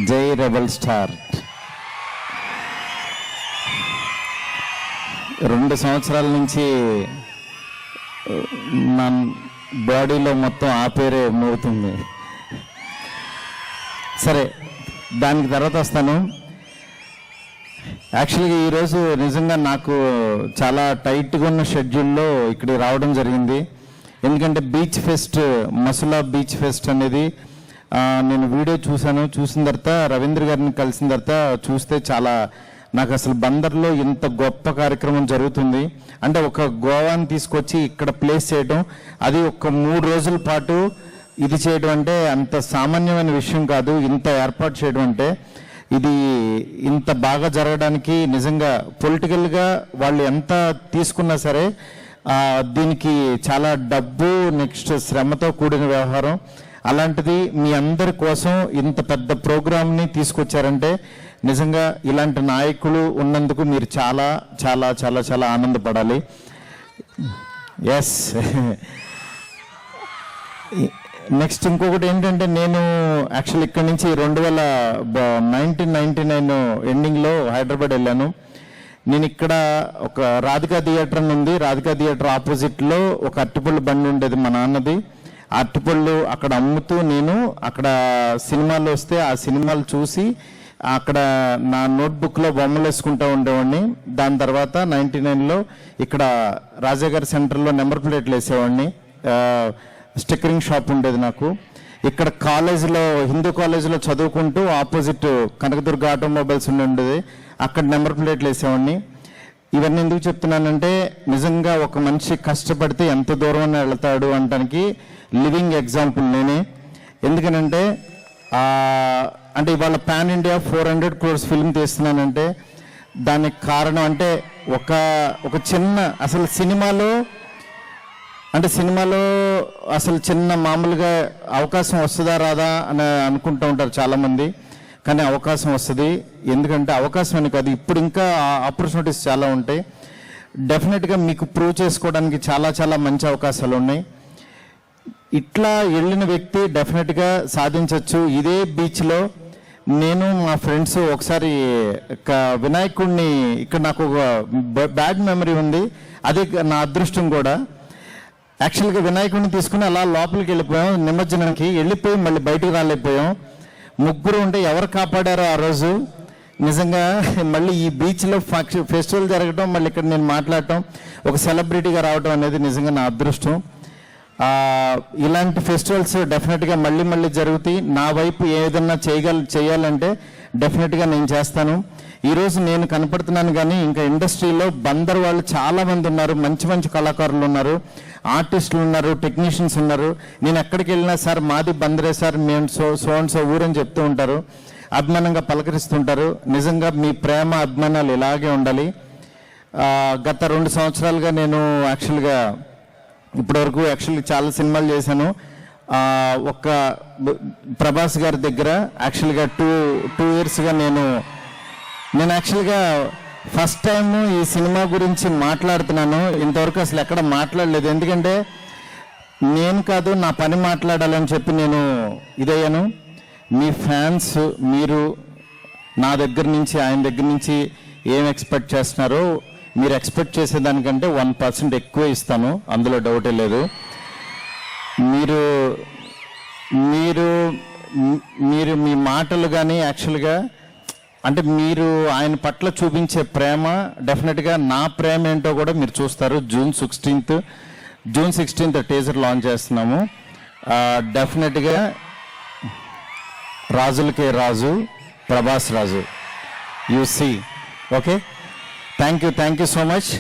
జై rebel star. 2 సంవత్సరాల నుంచి నా బాడీలో మొత్తం ఆ పేరే మోగుతుంది. సరే, దానికి తర్వాత వస్తాను. యాక్చువల్గా ఈరోజు నిజంగా నాకు చాలా టైట్గా ఉన్న షెడ్యూల్లో ఇక్కడికి రావడం జరిగింది. ఎందుకంటే beach pest, Masula beach pest అనేది నేను వీడియో చూసిన తర్వాత రవీంద్ర గారిని కలిసిన తర్వాత చూస్తే చాలా నాకు అసలు బందర్లో ఇంత గొప్ప కార్యక్రమం జరుగుతుంది అంటే ఒక గోవాని తీసుకొచ్చి ఇక్కడ ప్లేస్ చేయడం, అది ఒక 3 రోజుల పాటు ఇది చేయడం అంటే అంత సామాన్యమైన విషయం కాదు. ఇంత ఏర్పాటు చేయడం అంటే ఇది ఇంత బాగా జరగడానికి నిజంగా పొలిటికల్గా వాళ్ళు ఎంత తీసుకున్నా సరే దీనికి చాలా డబ్బు, నెక్స్ట్ శ్రమతో కూడిన వ్యవహారం. అలాంటిది మీ అందరి కోసం ఇంత పెద్ద ప్రోగ్రామ్ని తీసుకొచ్చారంటే నిజంగా ఇలాంటి నాయకులు ఉన్నందుకు మీరు చాలా చాలా చాలా చాలా ఆనందపడాలి. ఎస్. నెక్స్ట్ ఇంకొకటి ఏంటంటే, నేను యాక్చువల్ ఇక్కడ నుంచి 1999 ఎండింగ్లో హైదరాబాద్ వెళ్ళాను. నేను ఇక్కడ ఒక రాధికా థియేటర్ అని ఉంది, రాధికా థియేటర్ ఆపోజిట్లో ఒక అరటిపళ్ళు బండి ఉండేది మా నాన్నది. అరటిపళ్ళు అక్కడ అమ్ముతూ నేను అక్కడ సినిమాలు వస్తే ఆ సినిమాలు చూసి అక్కడ నా నోట్బుక్లో బొమ్మలు వేసుకుంటూ ఉండేవాడిని. దాని తర్వాత 99లో ఇక్కడ రాజాగారి సెంటర్లో నెంబర్ ప్లేట్లు వేసేవాడిని. స్టిక్కరింగ్ షాప్ ఉండేది నాకు. ఇక్కడ కాలేజీలో, హిందూ కాలేజీలో చదువుకుంటూ ఆపోజిట్ కనకదుర్గ ఆటోమొబైల్స్ ఉండేది, అక్కడ నెంబర్ ప్లేట్లు వేసేవాడిని. ఇవన్నీ ఎందుకు చెప్తున్నానంటే, నిజంగా ఒక మనిషి కష్టపడితే ఎంత దూరం వెళ్తాడు అనడానికి లివింగ్ ఎగ్జాంపుల్ నేనే. ఎందుకనంటే అంటే ఇవాళ పాన్ ఇండియా 400 crores ఫిల్మ్ తీస్తున్నానంటే దానికి కారణం అంటే ఒక చిన్న అసలు సినిమాలో అసలు చిన్న మామూలుగా అవకాశం వస్తుందా రాదా అని అనుకుంటూ ఉంటారు చాలామంది. కానీ అవకాశం వస్తుంది. ఎందుకంటే అవకాశం అని కాదు, ఇప్పుడు ఇంకా ఆపర్చునిటీస్ చాలా ఉంటాయి. డెఫినెట్గా మీకు ప్రూవ్ చేసుకోవడానికి చాలా చాలా మంచి అవకాశాలు ఉన్నాయి. ఇట్లా వెళ్ళిన వ్యక్తి డెఫినెట్గా సాధించవచ్చు. ఇదే బీచ్లో నేను మా ఫ్రెండ్స్ ఒకసారి వినాయకుడిని, ఇక్కడ నాకు ఒక బ్యాడ్ మెమరీ ఉంది, అదే నా అదృష్టం కూడా. యాక్చువల్గా వినాయకుడిని తీసుకుని అలా లోపలికి వెళ్ళిపోయాం, నిమజ్జనానికి వెళ్ళిపోయి మళ్ళీ బయటకు రాలేకపోయాం. 3 ఉంటే ఎవరు కాపాడారో ఆ రోజు. నిజంగా మళ్ళీ ఈ బీచ్లో ఫెస్టివల్ జరగడం, మళ్ళీ ఇక్కడ నేను మాట్లాడటం, ఒక సెలబ్రిటీగా రావడం అనేది నిజంగా నా అదృష్టం. ఇలాంటి ఫెస్టివల్స్ డెఫినెట్గా మళ్ళీ జరుగుతాయి. నా వైపు ఏదన్నా చేయాలంటే డెఫినెట్గా నేను చేస్తాను. ఈరోజు నేను కనపడుతున్నాను, కానీ ఇంకా ఇండస్ట్రీలో బందర్ వాళ్ళు చాలామంది ఉన్నారు, మంచి కళాకారులు ఉన్నారు, ఆర్టిస్టులు ఉన్నారు, టెక్నీషియన్స్ ఉన్నారు. నేను ఎక్కడికి వెళ్ళినా సార్ మాది బందరే సార్, మేము సో ఊరని చెప్తూ ఉంటారు, అభిమానంగా పలకరిస్తుంటారు. నిజంగా మీ ప్రేమ అభిమానాలు ఇలాగే ఉండాలి. గత 2 సంవత్సరాలుగా నేను యాక్చువల్గా ఇప్పటివరకు చాలా సినిమాలు చేశాను. ఒక ప్రభాస్ గారి దగ్గర యాక్చువల్గా 2 yearsగా నేను యాక్చువల్గా ఫస్ట్ టైం ఈ సినిమా గురించి మాట్లాడుతున్నాను. ఇంతవరకు అసలు ఎక్కడ మాట్లాడలేదు. ఎందుకంటే నేను కాదు, నా పని మాట్లాడాలని చెప్పి నేను ఇదయ్యాను. మీ ఫ్యాన్స్, మీరు నా దగ్గర నుంచి, ఆయన దగ్గర నుంచి ఏం ఎక్స్పెక్ట్ చేస్తున్నారో, మీరు ఎక్స్పెక్ట్ చేసేదానికంటే 1% ఎక్కువ ఇస్తాను, అందులో డౌటే లేదు. మీరు మీ మాటలు కానీ యాక్చువల్గా అంటే మీరు ఆయన పట్ల చూపించే ప్రేమ, డెఫినెట్గా నా ప్రేమ ఏంటో కూడా మీరు చూస్తారు. జూన్ 16th టీజర్ లాంచ్ చేస్తున్నాము. డెఫినెట్గా రాజులకే రాజు, Prabhas Raju, you see. Okay, thank you so much.